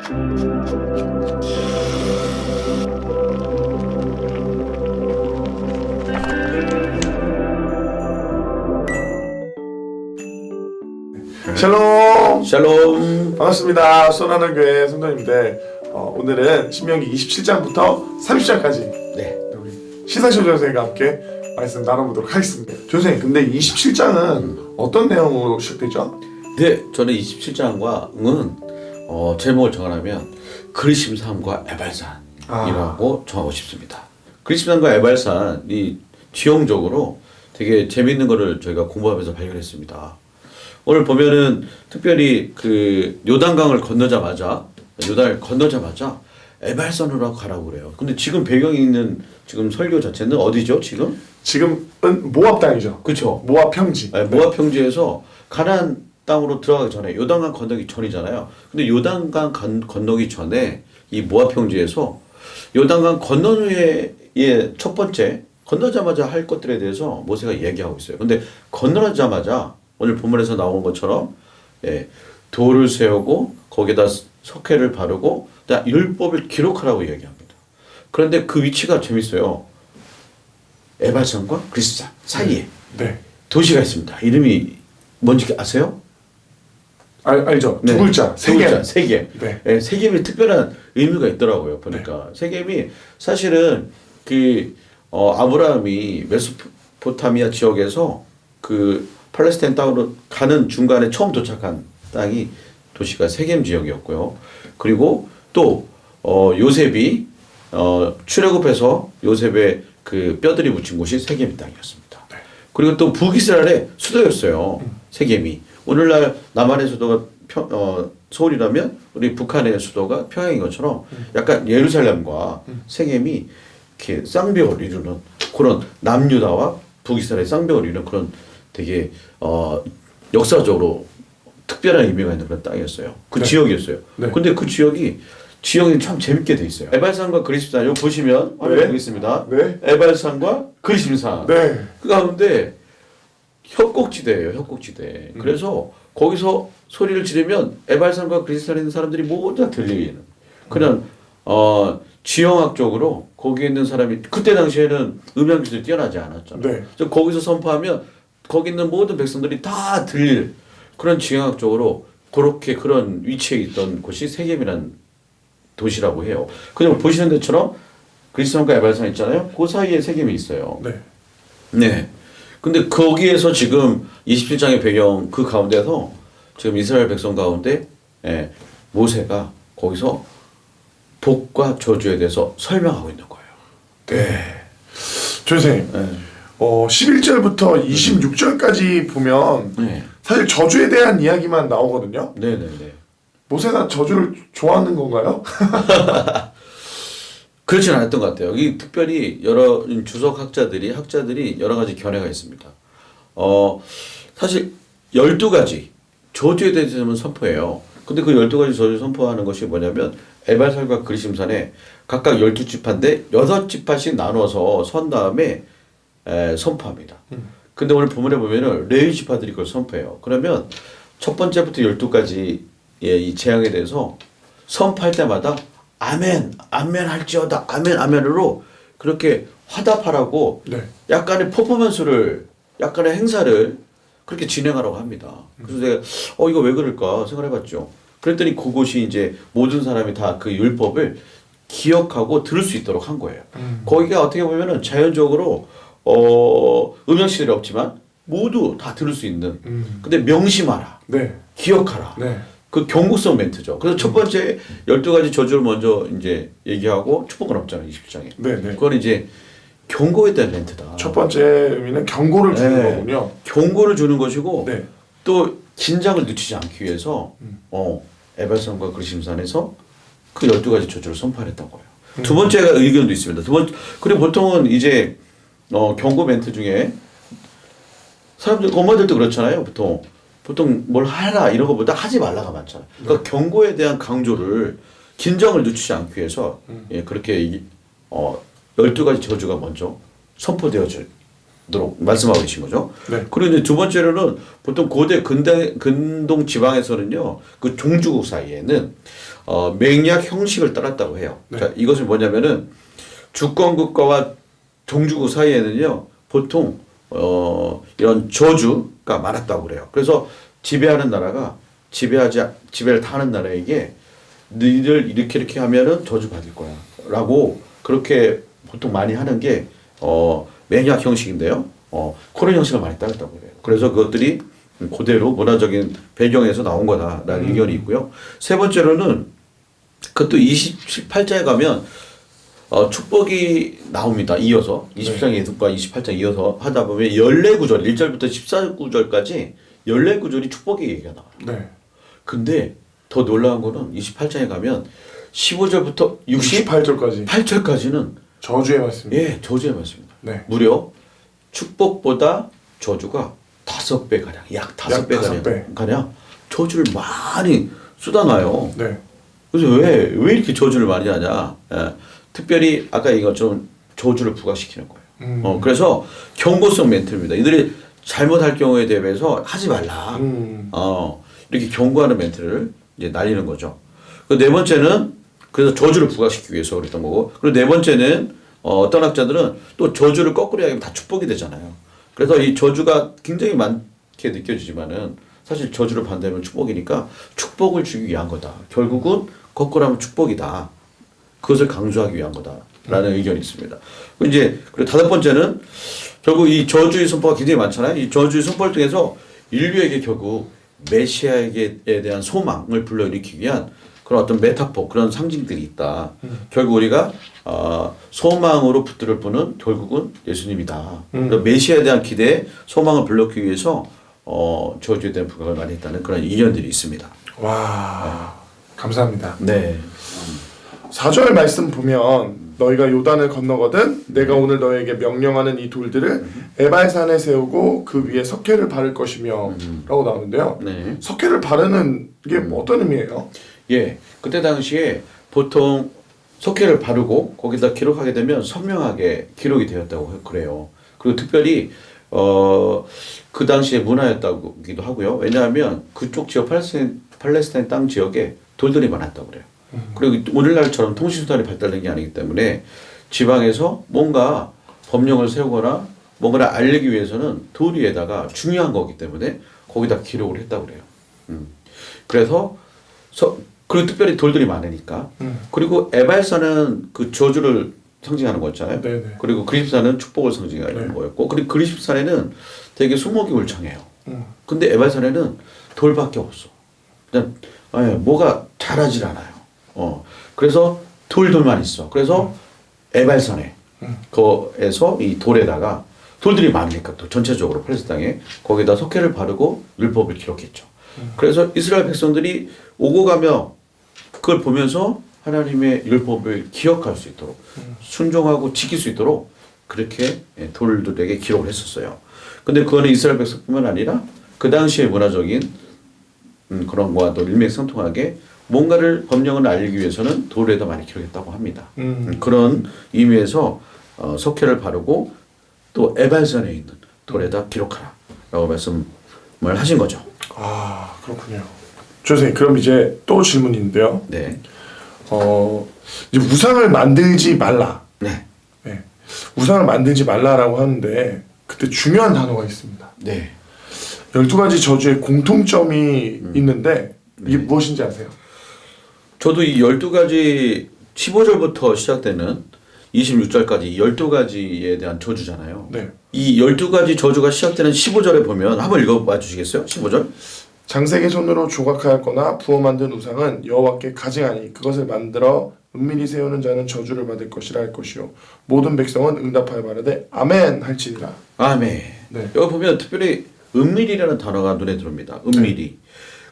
샬롬! 샬롬. 반갑습니다. 손하늘교회 성도님들. 오늘은 신명기 27장부터 30장까지 네. 우리 시상식 선생님과 함께 말씀 나눠보도록 하겠습니다. 선생님, 근데 27장은 어떤 내용으로 시작되죠? 네, 저는 27장과는 제목을 정하면 그리심산과 에발산이라고 정하고 싶습니다. 그리심산과 에발산이 지형적으로 되게 재미있는 거를 저희가 공부하면서 발견했습니다. 오늘 보면은 특별히 그 요단강을 건너자마자 에발산으로 가라고 그래요. 근데 지금 배경이 있는 지금 설교 자체는 어디죠? 지금은 모압 땅이죠. 그렇죠. 모압 평지. 네, 모압 평지에서 가나안 땅으로 들어가기 전에 요단강 건너기 전이잖아요. 근데 요단강 건너기 전에 이 모압 평지에서 요단강 건넌 후에 첫 번째 건너자마자 할 것들에 대해서 모세가 얘기하고 있어요. 근데 건너자마자 오늘 본문에서 나온 것처럼 돌을 세우고 거기다 석회를 바르고 율법을 기록하라고 얘기합니다. 그런데 그 위치가 재밌어요. 에발산과 그리스산 사이에 네. 도시가 있습니다. 이름이 뭔지 아세요? 알죠. 네. 두 글자. 세겜. 세겜. 네. 네, 세겜이 특별한 의미가 있더라고요. 보니까 세겜이 사실은 아브라함이 메소포타미아 지역에서 그 팔레스타인 땅으로 가는 중간에 처음 도착한 땅이 도시가 세겜 지역이었고요. 그리고 또 요셉이 출애굽해서 요셉의 그 뼈들이 묻힌 곳이 세겜 땅이었습니다. 네. 그리고 또 북이스라엘의 수도였어요. 세겜이. 오늘날 남한의 수도가 서울이라면 우리 북한의 수도가 평양인 것처럼 약간 예루살렘과 세겜이 이렇게 쌍벽을 이루는 그런 남유다와 북이스라엘의 쌍벽을 이루는 그런 되게 역사적으로 특별한 의미가 있는 그런 땅이었어요. 그 네. 지역이었어요. 네. 근데 그 지역이 참 재밌게 돼 있어요. 에발산과 그리심산, 여기 보시면 화면에 보겠습니다. 네. 에발산과 그리심산. 네. 그 가운데 협곡지대예요. 협곡지대. 그래서 거기서 소리를 지르면 에발산과 그리심산에 있는 사람들이 모두 다 들리는 그냥 지형학적으로 거기에 있는 사람이 그때 당시에는 음향 기술이 뛰어나지 않았잖아요. 네. 그래서 거기서 선포하면 거기 있는 모든 백성들이 다 들릴 그런 지형학적으로 그런 위치에 있던 곳이 세겜이라는 도시라고 해요. 그냥 보시는 것처럼 그리스산과 에발산 있잖아요. 그 사이에 세겜이 있어요. 네. 네. 근데 거기에서 지금 27장의 배경 그 가운데서 지금 이스라엘 백성 가운데 모세가 거기서 복과 저주에 대해서 설명하고 있는 거예요. 네. 선생님. 네. 11절부터 26절까지 보면 네. 사실 저주에 대한 이야기만 나오거든요. 네네네. 모세가 저주를 좋아하는 건가요? 그렇지는 않았던 것 같아요. 이 특별히 여러 주석 학자들이 여러 가지 견해가 있습니다. 사실 12가지 저주에 대해서는 선포해요. 근데 그 12가지 저주 선포하는 것이 뭐냐면 에발산과 그리심산에 각각 12지파인데 6지파씩 나눠서 선 다음에 선포합니다. 근데 오늘 본문에 보면은 레위 지파들이 그걸 선포해요. 그러면 첫 번째부터 12가지 이 재앙에 대해서 선포할 때마다 아멘, 아멘 할지어다, 아멘, 아멘으로 그렇게 화답하라고 네. 약간의 약간의 행사를 그렇게 진행하라고 합니다. 그래서 제가 이거 왜 그럴까 생각해봤죠. 그랬더니 그곳이 이제 모든 사람이 다 그 율법을 기억하고 들을 수 있도록 한 거예요. 거기가 어떻게 보면은 자연적으로 음향시설이 없지만 모두 다 들을 수 있는. 근데 명심하라. 네. 기억하라. 네. 그 경고성 멘트죠. 그래서 첫 번째 12가지 저주를 먼저 이제 얘기하고 축복은 없잖아요. 27장에. 네, 네. 그건 이제 경고에 대한 멘트다. 첫 번째 의미는 경고를 주는 거군요. 경고를 주는 것이고 네. 또 긴장을 늦추지 않기 위해서 에발산과 그리심산에서 그 12가지 저주를 선포했던 거예요. 두 번째가 의견도 있습니다. 그리고 보통은 이제 경고 멘트 중에 사람들 엄마들도 그렇잖아요. 보통 뭘 하라 이런 것보다 하지 말라가 많잖아요. 그러니까 경고에 대한 강조를 긴장을 늦추지 않기 위해서 그렇게 12가지 저주가 먼저 선포되어질 도록 말씀하고 계신 거죠. 네. 그리고 이제 두 번째로는 보통 고대 근동 지방에서는요, 그 종주국 사이에는 맹약 형식을 따랐다고 해요. 네. 자, 이것은 뭐냐면은 주권국가와 종주국 사이에는요, 보통 이런 저주가 많았다고 그래요. 그래서 지배하는 나라가 지배를 타는 나라에게 너희들 이렇게 하면은 저주 받을 거야라고 그렇게 보통 많이 하는 게 맹약 형식인데요. 그런 형식을 많이 따랐다고 해요. 그래서 그것들이 그대로 문화적인 배경에서 나온 거다라는 의견이 있고요. 세 번째로는 그것도 28장에 가면 축복이 나옵니다. 이어서 23장 예습과 28장 이어서 하다 보면 14구절 1절부터 14구절까지 14구절이 축복의 얘기가 나와요. 네. 근데 더 놀라운 거는 28장에 가면 15절부터 68절까지 68절까지는 저주의 말씀입니다. 예, 저주의 말씀입니다. 네. 무려 축복보다 저주가 5배 가량, 약 5배 가량 저주를 많이 쏟아놔요. 네. 그래서 왜 이렇게 저주를 많이 하냐? 예, 특별히 아까 얘기한 것처럼 저주를 부과시키는 거예요. 그래서 경고성 멘트입니다. 이들이 잘못할 경우에 대비해서 하지 말라. 이렇게 경고하는 멘트를 이제 날리는 거죠. 그 네 번째는 그래서 저주를 부과시키기 위해서 그랬던 거고, 그리고 네 번째는 어떤 학자들은 또 저주를 거꾸로 이야기하면 다 축복이 되잖아요. 그래서 이 저주가 굉장히 많게 느껴지지만은 사실 저주를 반대하면 축복이니까 축복을 주기 위한 거다. 결국은 거꾸로 하면 축복이다. 그것을 강조하기 위한 거다라는 의견이 있습니다. 이제 그리고 다섯 번째는 결국 이 저주의 선포가 굉장히 많잖아요. 이 저주의 선포를 통해서 인류에게 결국 메시아에 대한 소망을 불러일으키기 위한 그런 어떤 메타포, 그런 상징들이 있다. 결국 우리가 소망으로 붙들을 분은 결국은 예수님이다. 그러니까 메시아에 대한 기대에 소망을 불러일으키기 위해서 저주에 대한 부각을 많이 했다는 그런 의견들이 있습니다. 와, 감사합니다. 네. 4절 말씀 보면 너희가 요단을 건너거든 내가 오늘 너에게 명령하는 이 돌들을 에발산에 세우고 그 위에 석회를 바를 것이며 라고 나오는데요. 네. 석회를 바르는 게 뭐 어떤 의미예요? 예, 그때 당시에 보통 석회를 바르고 거기다 기록하게 되면 선명하게 기록이 되었다고 그래요. 그리고 특별히 그 당시의 문화였다고기도 하고요. 왜냐하면 그쪽 지역 팔레스타인 땅 지역에 돌들이 많았다고 그래요. 그리고 오늘날처럼 통신수단이 발달된 게 아니기 때문에 지방에서 뭔가 법령을 세우거나 뭔가를 알리기 위해서는 돌 위에다가 중요한 거기 때문에 거기다 기록을 했다고 그래요. 그래서 그리고 특별히 돌들이 많으니까. 그리고 에발산은 그 저주를 상징하는 거였잖아요. 네네. 그리고 그리십산은 축복을 상징하는 네. 거였고, 그리고 그리십산에는 되게 수목이 울창해요. 근데 에발산에는 돌밖에 없어. 그냥 뭐가 자라질 않아요. 그래서 돌만 있어. 그래서 에발산에 거에서 이 돌에다가 돌들이 많으니까 또 전체적으로 팔레스타인에 거기다 석회를 바르고 율법을 기록했죠. 그래서 이스라엘 백성들이 오고 가며 그걸 보면서 하나님의 율법을 기억할 수 있도록 순종하고 지킬 수 있도록 그렇게 돌들에게 기록을 했었어요. 근데 그거는 이스라엘 백성뿐만 아니라 그 당시의 문화적인 그런 거와도 일맥상통하게 뭔가를 법령을 알리기 위해서는 돌에다 많이 기록했다고 합니다. 그런 의미에서 석회를 바르고 또 에발산에 있는 돌에다 기록하라라고 말씀을 하신 거죠. 아, 그렇군요. 선생님, 그럼 이제 또 질문인데요. 네. 이제 우상을 만들지 말라. 네. 네. 우상을 만들지 말라라고 하는데 그때 중요한 단어가 있습니다. 네. 12가지 저주의 공통점이 있는데 이게 무엇인지 아세요? 저도 이 12가지 15절부터 시작되는 26절까지 12가지에 대한 저주잖아요. 네. 이 12가지 저주가 시작되는 15절에 보면 한번 읽어봐 주시겠어요? 15절? 장색의 손으로 조각하였거나 부어 만든 우상은 여호와께 가증하니 그것을 만들어 은밀히 세우는 자는 저주를 받을 것이라 할 것이요 모든 백성은 응답하여 말하되 아멘 할지니라. 아멘. 네. 여기 보면 특별히 은밀이라는 단어가 눈에 들어옵니다. 은밀이.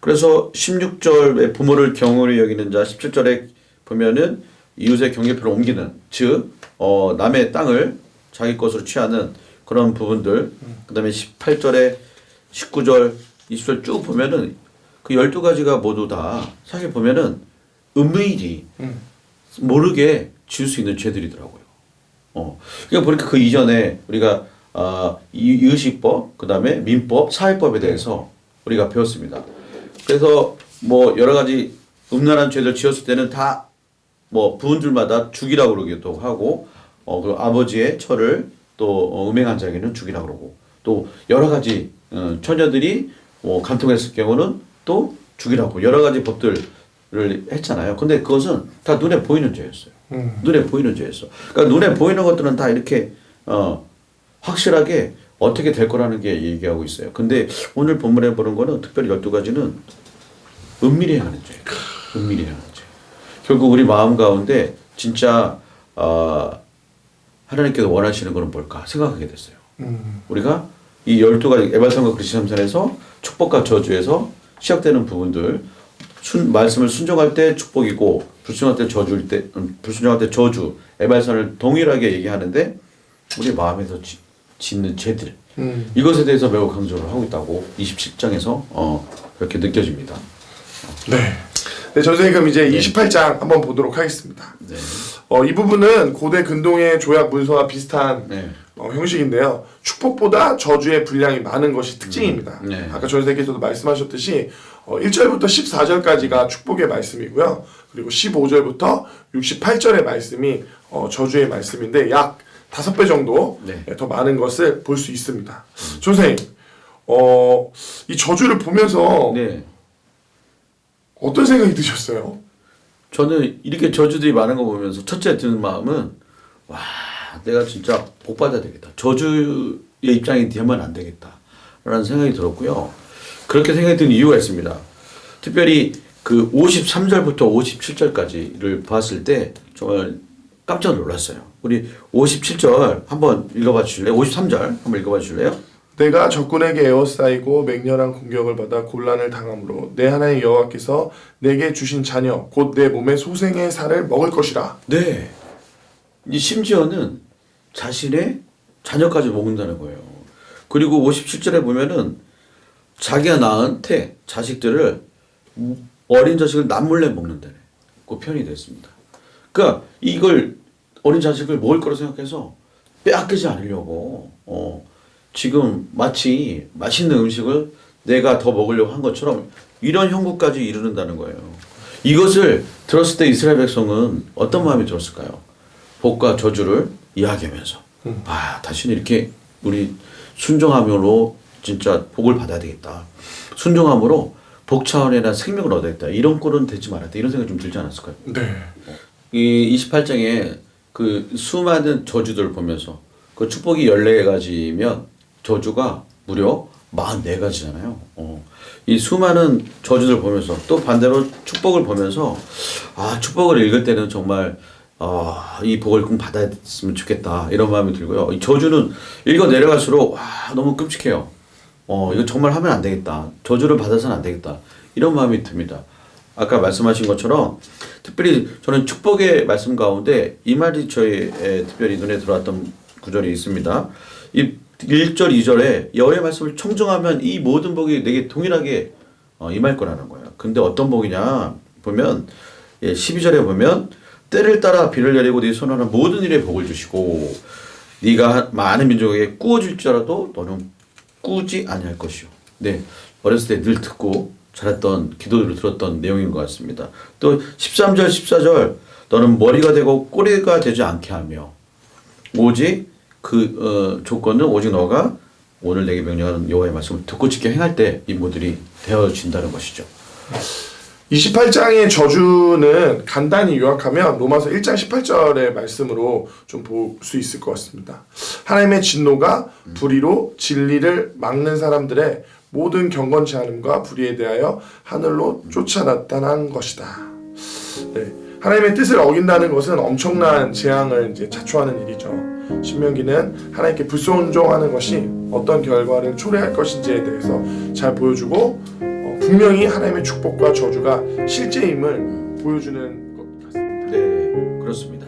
그래서 16절에 부모를 경홀히 여기는 자, 17절에 보면은 이웃의 경계표를 옮기는, 즉 남의 땅을 자기 것으로 취하는 그런 부분들. 그다음에 18절에 19절, 20절 쭉 보면은 그 12가지가 모두 다 사실 보면은 은밀히 모르게 지을 수 있는 죄들이더라고요. 그러니까 보니까 그 이전에 우리가 이의식법, 그 다음에 민법, 사회법에 대해서 우리가 배웠습니다. 그래서 뭐 여러 가지 음란한 죄를 지었을 때는 다 뭐 부분들마다 죽이라고 그러기도 하고, 그리고 아버지의 철을 또 음행한 자에게는 죽이라고 그러고, 또 여러 가지 처녀들이 뭐 간통했을 경우는 또 죽이라고 여러 가지 법들을 했잖아요. 근데 그것은 다 눈에 보이는 죄였어요. 눈에 보이는 죄였어. 그러니까 눈에 보이는 것들은 다 이렇게 확실하게 어떻게 될 거라는 게 얘기하고 있어요. 근데 오늘 본문에 보는 거는 특별히 12가지는 은밀히 행하는 죄. 은밀히 행하는 죄. 결국 우리 마음 가운데 진짜 하나님께서 원하시는 것은 뭘까 생각하게 됐어요. 우리가 이 12가지 에발산과 그리스도삼산에서 축복과 저주에서 시작되는 부분들, 말씀을 순종할 때 축복이고 불순종할 때 저주일 때, 불순종할 때 저주, 에발산을 동일하게 얘기하는데 우리 마음에서 짓는 죄들, 이것에 대해서 매우 강조를 하고 있다고 27장에서 그렇게 느껴집니다. 네. 네, 선생님 그럼 이제 28장 한번 보도록 하겠습니다. 네. 이 부분은 고대 근동의 조약 문서와 비슷한 형식인데요. 축복보다 저주의 분량이 많은 것이 특징입니다. 네. 아까 선생님께서도 말씀하셨듯이 1절부터 14절까지가 축복의 말씀이고요. 그리고 15절부터 68절의 말씀이 저주의 말씀인데 약 5배 정도 더 많은 것을 볼 수 있습니다. 선생님, 이 저주를 보면서 어떤 생각이 드셨어요? 저는 이렇게 저주들이 많은 거 보면서 첫째 드는 마음은 와, 내가 진짜 복 받아야 되겠다. 저주의 입장이 되면 안 되겠다. 라는 생각이 들었고요. 그렇게 생각이 든 이유가 있습니다. 특별히 그 53절부터 57절까지를 봤을 때 정말 깜짝 놀랐어요. 우리 57절 한번 읽어봐 주실래요? 53절 한번 읽어봐 주실래요? 내가 적군에게 에워싸이고 맹렬한 공격을 받아 곤란을 당함으로 내 하나님 여호와께서 내게 주신 자녀 곧 내 몸의 소생의 살을 먹을 것이라. 네. 이 심지어는 자신의 자녀까지 먹는다는 거예요. 그리고 57절에 보면은 자기가 낳은 자식들을 어린 자식을 남몰래 먹는다네. 그 표현이 됐습니다. 그러니까 이걸 어린 자식을 먹을 거라 생각해서 빼앗기지 않으려고 지금 마치 맛있는 음식을 내가 더 먹으려고 한 것처럼 이런 형국까지 이르는다는 거예요. 이것을 들었을 때 이스라엘 백성은 어떤 마음이 들었을까요? 복과 저주를 이야기하면서 다시는 이렇게 우리 순종함으로 진짜 복을 받아야 되겠다. 순종함으로 복 차원의 생명을 얻어야겠다. 이런 꼴은 되지 말았다. 이런 생각이 좀 들지 않았을까요? 네. 이 28장에 그 수많은 저주들을 보면서 그 축복이 14가지면 저주가 무려 44가지잖아요. 이 수많은 저주들 보면서 또 반대로 축복을 보면서 축복을 읽을 때는 정말 이 복을 꼭 받았으면 좋겠다 이런 마음이 들고요. 이 저주는 읽어 내려갈수록 너무 끔찍해요. 이거 정말 하면 안 되겠다. 저주를 받아서는 안 되겠다. 이런 마음이 듭니다. 아까 말씀하신 것처럼 특별히 저는 축복의 말씀 가운데 이 말이 저의 특별히 눈에 들어왔던 구절이 있습니다. 이 1절, 2절에 여호와의 말씀을 청종하면 이 모든 복이 내게 동일하게 임할 거라는 거예요. 근데 어떤 복이냐 보면 12절에 보면 때를 따라 비를 내리고 네 손하는 모든 일에 복을 주시고 네가 많은 민족에게 꾸어줄지라도 너는 꾸지 아니할 것이요. 네, 어렸을 때 늘 듣고 잘했던 기도를 들었던 내용인 것 같습니다. 또 13절, 14절 너는 머리가 되고 꼬리가 되지 않게 하며 오직 그 조건은 오직 너가 오늘 내게 명령하는 여호와의 말씀을 듣고 지켜 행할 때 인물들이 되어진다는 것이죠. 28장의 저주는 간단히 요약하면 로마서 1장 18절의 말씀으로 좀 볼 수 있을 것 같습니다. 하나님의 진노가 불의로 진리를 막는 사람들의 모든 경건치 않음과 불의에 대하여 하늘로 쫓아 나타난 것이다. 네. 하나님의 뜻을 어긴다는 것은 엄청난 재앙을 이제 자초하는 일이죠. 신명기는 하나님께 불순종하는 것이 어떤 결과를 초래할 것인지에 대해서 잘 보여주고 분명히 하나님의 축복과 저주가 실제임을 보여주는 것 같습니다. 네, 그렇습니다.